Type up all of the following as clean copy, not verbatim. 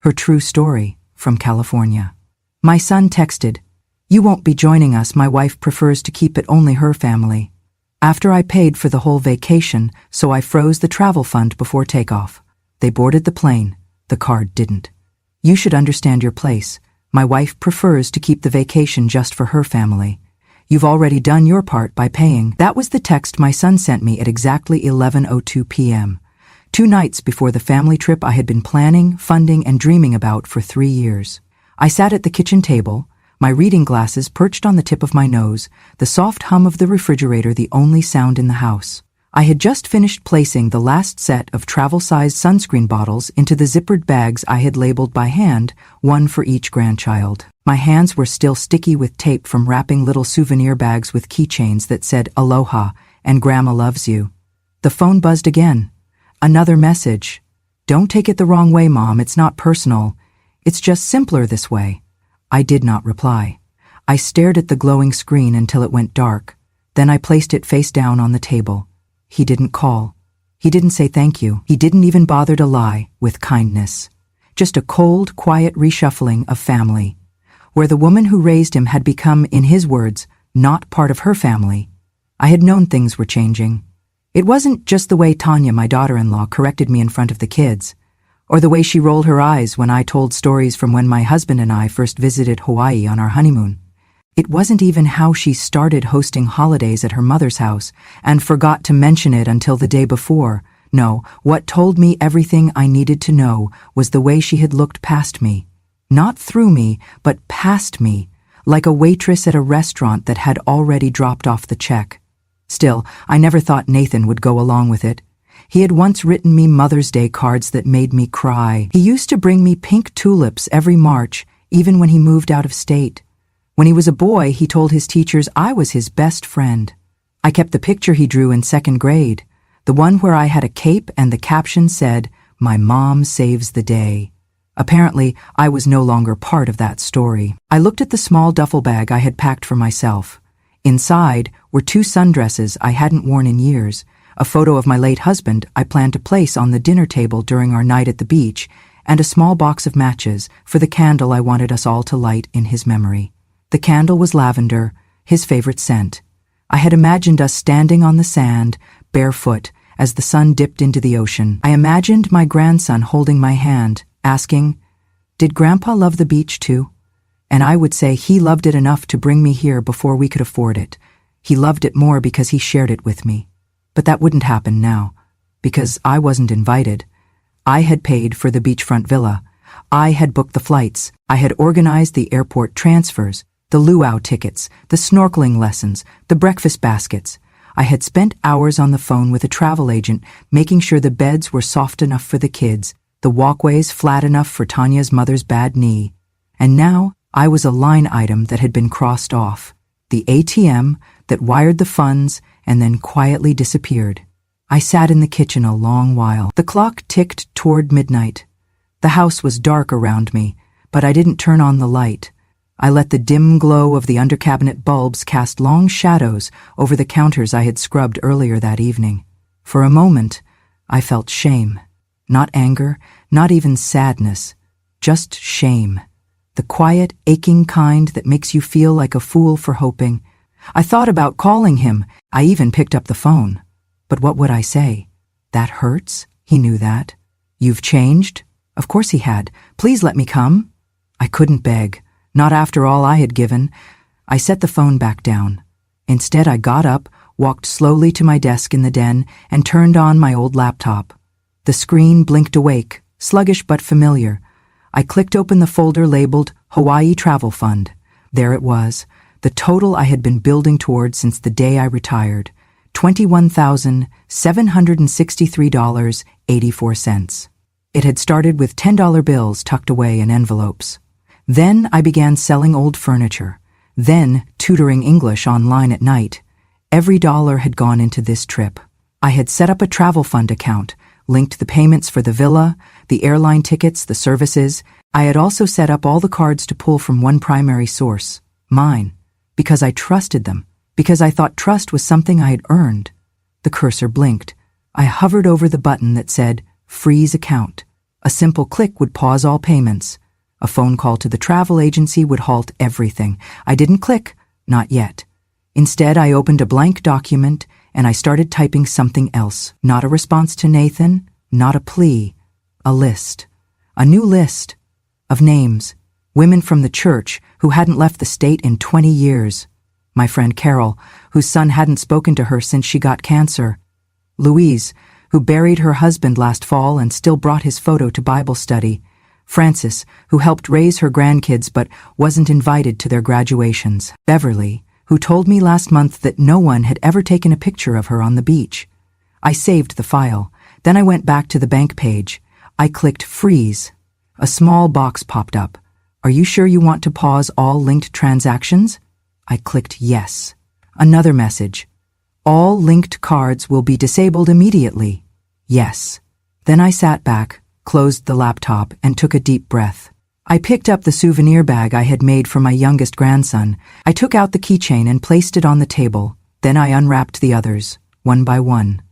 Her true story, from California. My son texted, "You won't be joining us. My wife prefers to keep it only her family." After I paid for the whole vacation, so I froze the travel fund before takeoff. They boarded the plane. The card didn't. "You should understand your place. My wife prefers to keep the vacation just for her family. You've already done your part by paying." That was the text my son sent me at exactly 11:02 p.m. 2 nights before the family trip I had been planning, funding, and dreaming about for 3 years. I sat at the kitchen table, my reading glasses perched on the tip of my nose, the soft hum of the refrigerator the only sound in the house. I had just finished placing the last set of travel-sized sunscreen bottles into the zippered bags I had labeled by hand, one for each grandchild. My hands were still sticky with tape from wrapping little souvenir bags with keychains that said "Aloha" and "Grandma loves you." The phone buzzed again. Another message. "Don't take it the wrong way, Mom. It's not personal. It's just simpler this way." I did not reply. I stared at the glowing screen until it went dark. Then I placed it face down on the table. He didn't call. He didn't say thank you. He didn't even bother to lie with kindness. Just a cold, quiet reshuffling of family, where the woman who raised him had become, in his words, not part of her family. I had known things were changing. It wasn't just the way Tanya, my daughter-in-law, corrected me in front of the kids, or the way she rolled her eyes when I told stories from when my husband and I first visited Hawaii on our honeymoon. It wasn't even how she started hosting holidays at her mother's house and forgot to mention it until the day before. No, what told me everything I needed to know was the way she had looked past me. Not through me, but past me, like a waitress at a restaurant that had already dropped off the check. Still, I never thought Nathan would go along with it. He had once written me Mother's Day cards that made me cry. He used to bring me pink tulips every March, even when he moved out of state. When he was a boy, he told his teachers I was his best friend. I kept the picture he drew in 2nd grade, the one where I had a cape and the caption said, "My mom saves the day." Apparently, I was no longer part of that story. I looked at the small duffel bag I had packed for myself. Inside were 2 sundresses I hadn't worn in years, a photo of my late husband I planned to place on the dinner table during our night at the beach, and a small box of matches for the candle I wanted us all to light in his memory. The candle was lavender, his favorite scent. I had imagined us standing on the sand, barefoot, as the sun dipped into the ocean. I imagined my grandson holding my hand, asking, "Did Grandpa love the beach too?" And I would say he loved it enough to bring me here before we could afford it. He loved it more because he shared it with me. But that wouldn't happen now, because I wasn't invited. I had paid for the beachfront villa. I had booked the flights. I had organized the airport transfers, the luau tickets, the snorkeling lessons, the breakfast baskets. I had spent hours on the phone with a travel agent, making sure the beds were soft enough for the kids, the walkways flat enough for Tanya's mother's bad knee. And now I was a line item that had been crossed off, the ATM that wired the funds and then quietly disappeared. I sat in the kitchen a long while. The clock ticked toward midnight. The house was dark around me, but I didn't turn on the light. I let the dim glow of the under-cabinet bulbs cast long shadows over the counters I had scrubbed earlier that evening. For a moment, I felt shame. Not anger, not even sadness, just shame. The quiet, aching kind that makes you feel like a fool for hoping. I thought about calling him. I even picked up the phone. But what would I say? "That hurts?" He knew that. "You've changed?" Of course he had. "Please let me come." I couldn't beg. Not after all I had given. I set the phone back down. Instead, I got up, walked slowly to my desk in the den, and turned on my old laptop. The screen blinked awake, sluggish but familiar. I clicked open the folder labeled Hawaii Travel Fund. There it was, the total I had been building toward since the day I retired, $21,763.84. It had started with $10 bills tucked away in envelopes. Then I began selling old furniture, then tutoring English online at night. Every dollar had gone into this trip. I had set up a travel fund account, linked the payments for the villa, the airline tickets, the services. I had also set up all the cards to pull from one primary source, mine, because I trusted them, because I thought trust was something I had earned. The cursor blinked. I hovered over the button that said, Freeze Account. A simple click would pause all payments. A phone call to the travel agency would halt everything. I didn't click, not yet. Instead, I opened a blank document and I started typing something else. Not a response to Nathan, not a plea. A list. A new list. Of names. Women from the church who hadn't left the state in 20 years. My friend Carol, whose son hadn't spoken to her since she got cancer. Louise, who buried her husband last fall and still brought his photo to Bible study. Frances, who helped raise her grandkids but wasn't invited to their graduations. Beverly, who told me last month that no one had ever taken a picture of her on the beach. I saved the file. Then I went back to the bank page. I clicked freeze. A small box popped up. Are you sure you want to pause all linked transactions? I clicked yes. Another message. All linked cards will be disabled immediately. Yes. Then I sat back, closed the laptop, and took a deep breath. I picked up the souvenir bag I had made for my youngest grandson. I took out the keychain and placed it on the table. Then I unwrapped the others, one by one.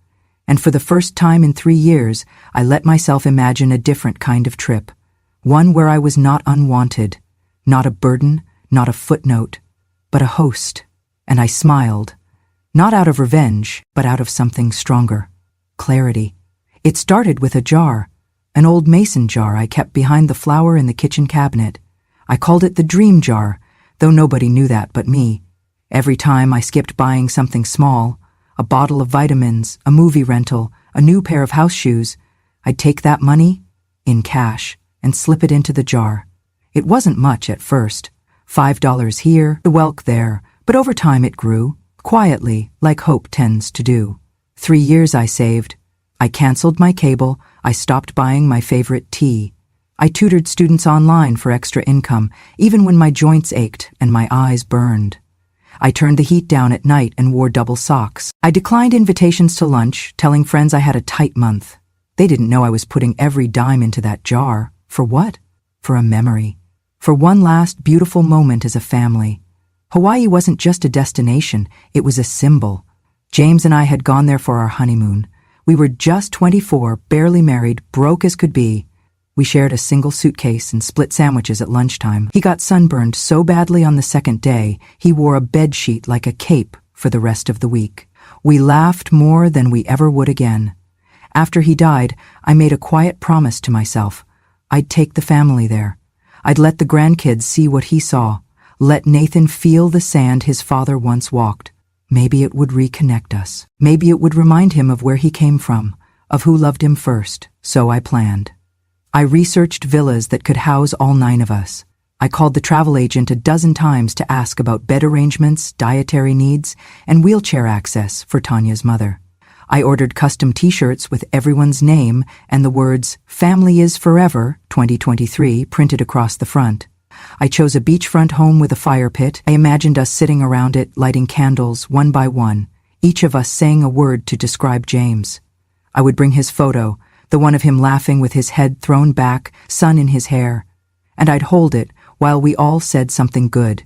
And for the first time in 3 years, I let myself imagine a different kind of trip. One where I was not unwanted, not a burden, not a footnote, but a host. And I smiled. Not out of revenge, but out of something stronger. Clarity. It started with a jar. An old mason jar I kept behind the flower in the kitchen cabinet. I called it the dream jar, though nobody knew that but me. Every time I skipped buying something small, a bottle of vitamins, a movie rental, a new pair of house shoes, I'd take that money, in cash, and slip it into the jar. It wasn't much at first. $5 here, the welk there, but over time it grew, quietly, like hope tends to do. 3 years I saved. I canceled my cable. I stopped buying my favorite tea. I tutored students online for extra income, even when my joints ached and my eyes burned. I turned the heat down at night and wore double socks. I declined invitations to lunch, telling friends I had a tight month. They didn't know I was putting every dime into that jar. For what? For a memory. For one last beautiful moment as a family. Hawaii wasn't just a destination, it was a symbol. James and I had gone there for our honeymoon. We were just 24, barely married, broke as could be. We shared a single suitcase and split sandwiches at lunchtime. He got sunburned so badly on the second day, he wore a bedsheet like a cape for the rest of the week. We laughed more than we ever would again. After he died, I made a quiet promise to myself. I'd take the family there. I'd let the grandkids see what he saw. Let Nathan feel the sand his father once walked. Maybe it would reconnect us. Maybe it would remind him of where he came from, of who loved him first. So I planned. I researched villas that could house all 9 of us. I called the travel agent a dozen times to ask about bed arrangements, dietary needs, and wheelchair access for Tanya's mother. I ordered custom t-shirts with everyone's name and the words, "Family is Forever, 2023, printed across the front. I chose a beachfront home with a fire pit. I imagined us sitting around it, lighting candles one by one, each of us saying a word to describe James. I would bring his photo, the one of him laughing with his head thrown back, sun in his hair, and I'd hold it while we all said something good.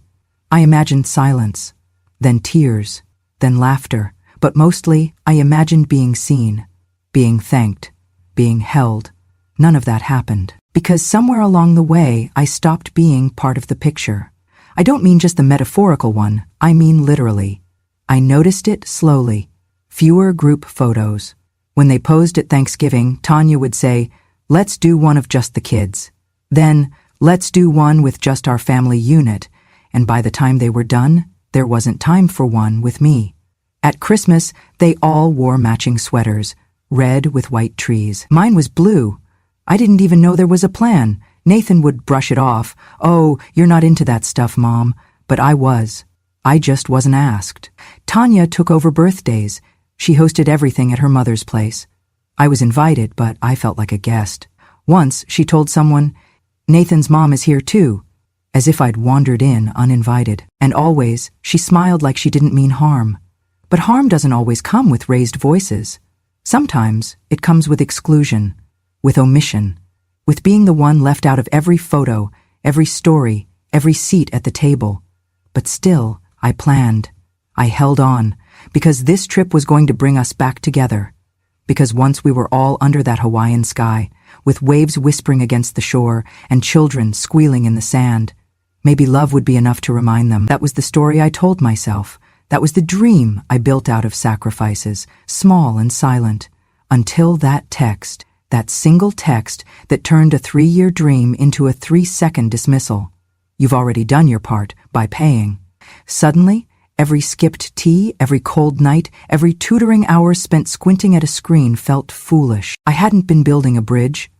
I imagined silence, then tears, then laughter, but mostly I imagined being seen, being thanked, being held. None of that happened. Because somewhere along the way, I stopped being part of the picture. I don't mean just the metaphorical one, I mean literally. I noticed it slowly. Fewer group photos. When they posed at Thanksgiving, Tanya would say, "Let's do one of just the kids." Then, "Let's do one with just our family unit." And by the time they were done, there wasn't time for one with me. At Christmas, they all wore matching sweaters, red with white trees. Mine was blue. I didn't even know there was a plan. Nathan would brush it off. "Oh, you're not into that stuff, Mom." But I was. I just wasn't asked. Tanya took over birthdays. She hosted everything at her mother's place. I was invited, but I felt like a guest. Once, she told someone, "Nathan's mom is here too," as if I'd wandered in uninvited. And always, she smiled like she didn't mean harm. But harm doesn't always come with raised voices. Sometimes it comes with exclusion, with omission, with being the one left out of every photo, every story, every seat at the table. But still, I planned. I held on, because this trip was going to bring us back together. Because once we were all under that Hawaiian sky, with waves whispering against the shore and children squealing in the sand. Maybe love would be enough to remind them. That was the story I told myself. That was the dream I built out of sacrifices, small and silent, until that text, that single text that turned a 3-year dream into a 3-second dismissal. You've already done your part by paying. Suddenly, every skipped tea, every cold night, every tutoring hour spent squinting at a screen felt foolish. I hadn't been building a bridge.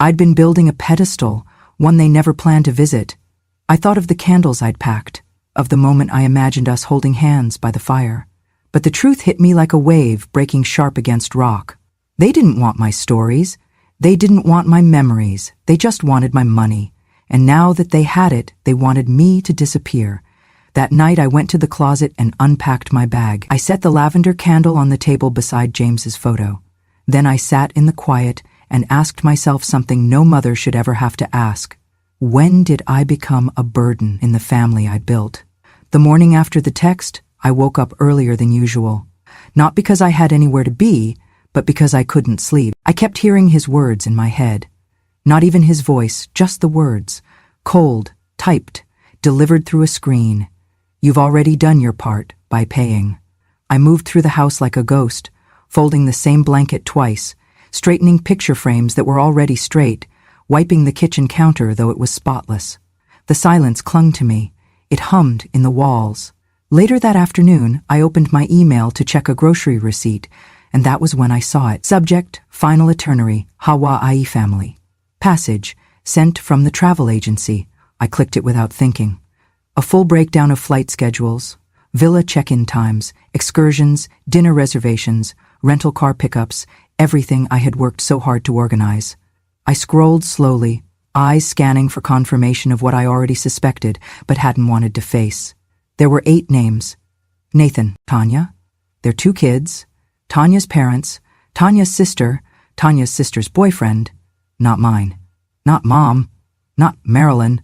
I'd been building a pedestal, one they never planned to visit. I thought of the candles I'd packed, of the moment I imagined us holding hands by the fire. But the truth hit me like a wave breaking sharp against rock. They didn't want my stories. They didn't want my memories. They just wanted my money. And now that they had it, they wanted me to disappear. That night I went to the closet and unpacked my bag. I set the lavender candle on the table beside James's photo. Then I sat in the quiet and asked myself something no mother should ever have to ask. When did I become a burden in the family I'd built? The morning after the text, I woke up earlier than usual. Not because I had anywhere to be, but because I couldn't sleep. I kept hearing his words in my head. Not even his voice, just the words. Cold, typed, delivered through a screen. You've already done your part by paying. I moved through the house like a ghost, folding the same blanket twice, straightening picture frames that were already straight, wiping the kitchen counter though it was spotless. The silence clung to me. It hummed in the walls. Later that afternoon, I opened my email to check a grocery receipt, and that was when I saw it. Subject, Final Itinerary, Hawaii Family. Passage, sent from the travel agency. I clicked it without thinking. A full breakdown of flight schedules, villa check-in times, excursions, dinner reservations, rental car pickups, everything I had worked so hard to organize. I scrolled slowly, eyes scanning for confirmation of what I already suspected but hadn't wanted to face. There were 8 names. Nathan, Tanya, their 2 kids, Tanya's parents, Tanya's sister's boyfriend, not mine, not Mom, not Marilyn,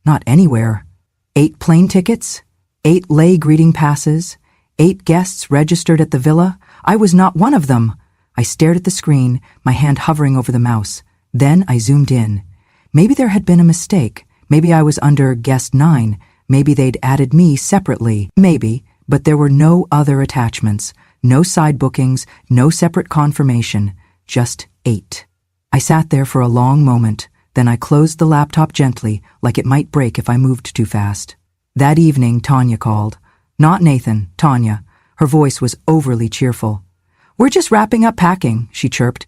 not anywhere. 8 plane tickets, 8 lay greeting passes, 8 guests registered at the villa. I was not one of them. I stared at the screen, my hand hovering over the mouse. Then I zoomed in. Maybe there had been a mistake. Maybe I was under guest 9. Maybe they'd added me separately. Maybe, but there were no other attachments, no side bookings, no separate confirmation, just 8. I sat there for a long moment. Then I closed the laptop gently, like it might break if I moved too fast. That evening, Tanya called. Not Nathan, Tanya. Her voice was overly cheerful. We're just wrapping up packing, she chirped.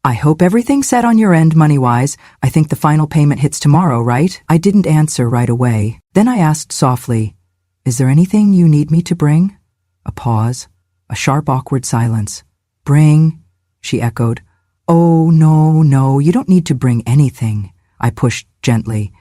I hope everything's set on your end money-wise. I think the final payment hits tomorrow, right? I didn't answer right away. Then I asked softly, Is there anything you need me to bring? A pause, a sharp, awkward silence. Bring, she echoed. Oh, no, you don't need to bring anything, I pushed gently.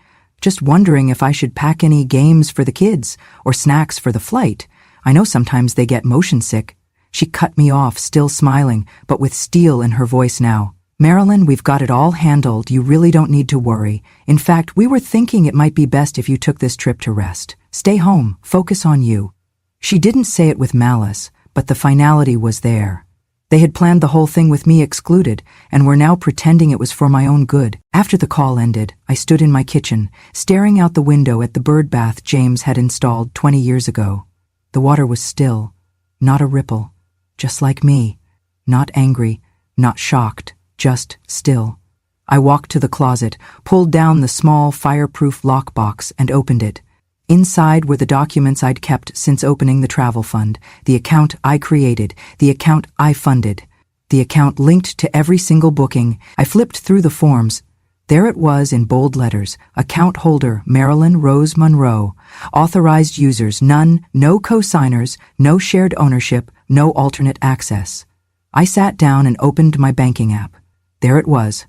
Just wondering if I should pack any games for the kids or snacks for the flight. I know sometimes they get motion sick. She cut me off, still smiling, but with steel in her voice now. Marilyn, we've got it all handled. You really don't need to worry. In fact, we were thinking it might be best if you took this trip to rest. Stay home, focus on you. She didn't say it with malice, but the finality was there. They had planned the whole thing with me excluded, and were now pretending it was for my own good. After the call ended, I stood in my kitchen, staring out the window at the bird bath James had installed 20 years ago. The water was still, not a ripple, just like me. Not angry, not shocked, just still. I walked to the closet, pulled down the small fireproof lockbox, and opened it. Inside were the documents I'd kept since opening the travel fund, the account I created, the account I funded, the account linked to every single booking. I flipped through the forms. There it was in bold letters, account holder Marilyn Rose Monroe, authorized users none, no co-signers, no shared ownership, no alternate access. I sat down and opened my banking app. There it was.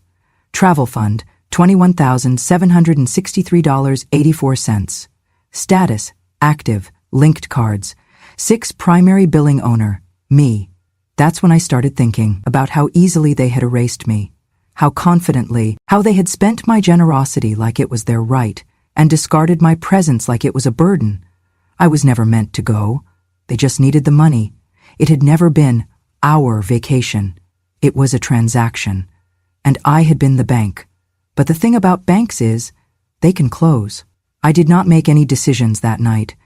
Travel fund, $21,763.84. Status, active, linked cards. 6 primary billing owner, me. That's when I started thinking about how easily they had erased me, how confidently, how they had spent my generosity like it was their right, and discarded my presence like it was a burden. I was never meant to go. They just needed the money. It had never been our vacation. It was a transaction. and I had been the bank. But the thing about banks is, they can close. I did not make any decisions that night.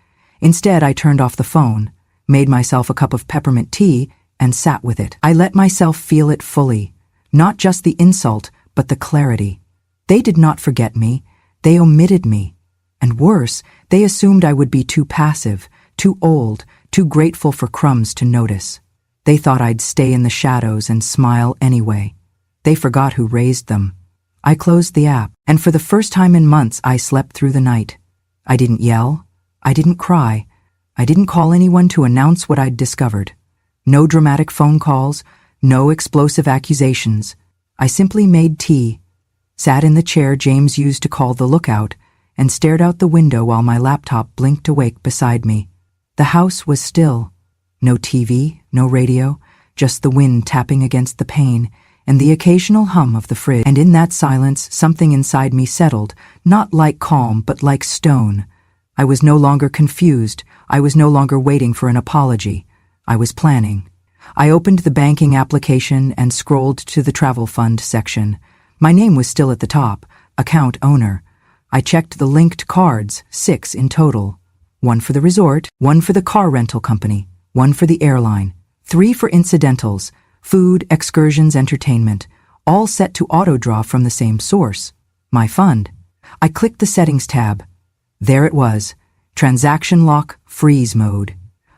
Instead, I turned off the phone, made myself a cup of peppermint tea, and sat with it. I let myself feel it fully, not just the insult, but the clarity. They did not forget me, they omitted me. And worse, they assumed I would be too passive, too old, too grateful for crumbs to notice. They thought I'd stay in the shadows and smile anyway. They forgot who raised them. I closed the app, and for the first time in months I slept through the night. I didn't yell, I didn't cry, I didn't call anyone to announce what I'd discovered. No dramatic phone calls, no explosive accusations. I simply made tea, sat in the chair James used to call the lookout, and stared out the window while my laptop blinked awake beside me. The house was still. No TV, no radio, just the wind tapping against the pane, and the occasional hum of the fridge. And in that silence, something inside me settled, not like calm, but like stone. I was no longer confused. I was no longer waiting for an apology. I was planning. I opened the banking application and scrolled to the travel fund section. My name was still at the top, account owner. I checked the linked cards, 6 in total. 1 for the resort, 1 for the car rental company, 1 for the airline, 3 for incidentals, food, excursions, entertainment, all set to auto-draw from the same source, my fund. I clicked the settings tab. There it was, transaction lock, freeze mode.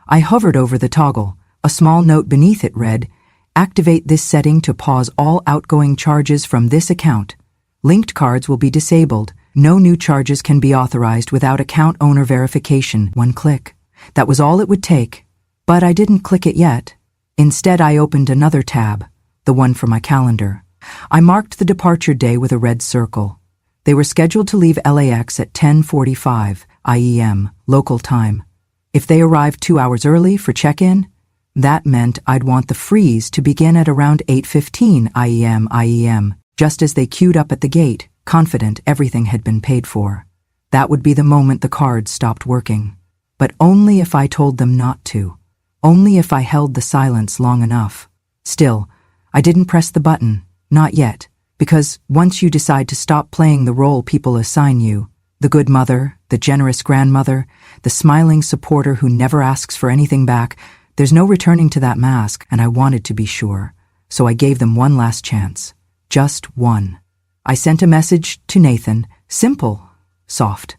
I hovered over the toggle. A small note beneath it read, activate this setting to pause all outgoing charges from this account. Linked cards will be disabled. No new charges can be authorized without account owner verification. 1 click. That was all it would take. But I didn't click it yet. Instead, I opened another tab, the one for my calendar. I marked the departure day with a red circle. They were scheduled to leave LAX at 10:45 IEM, local time. If they arrived 2 hours early for check-in, that meant I'd want the freeze to begin at around 8:15 IEM, just as they queued up at the gate, confident everything had been paid for. That would be the moment the cards stopped working. But only if I told them not to. Only if I held the silence long enough. Still, I didn't press the button, not yet, because once you decide to stop playing the role people assign you, the good mother, the generous grandmother, the smiling supporter who never asks for anything back, there's no returning to that mask, and I wanted to be sure. So I gave them one last chance. Just one. I sent a message to Nathan, simple, soft.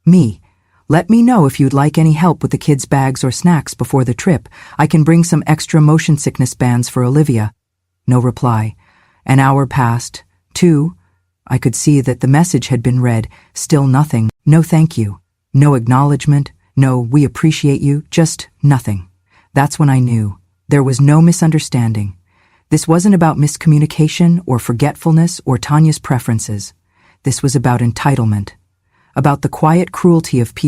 Me. Let me know if you'd like any help with the kids' bags or snacks before the trip. I can bring some extra motion sickness bands for Olivia. No reply. An hour passed. 2. I could see that the message had been read. Still nothing. No thank you. No acknowledgement. No we appreciate you. Just nothing. That's when I knew. There was no misunderstanding. This wasn't about miscommunication or forgetfulness or Tanya's preferences. This was about entitlement. About the quiet cruelty of people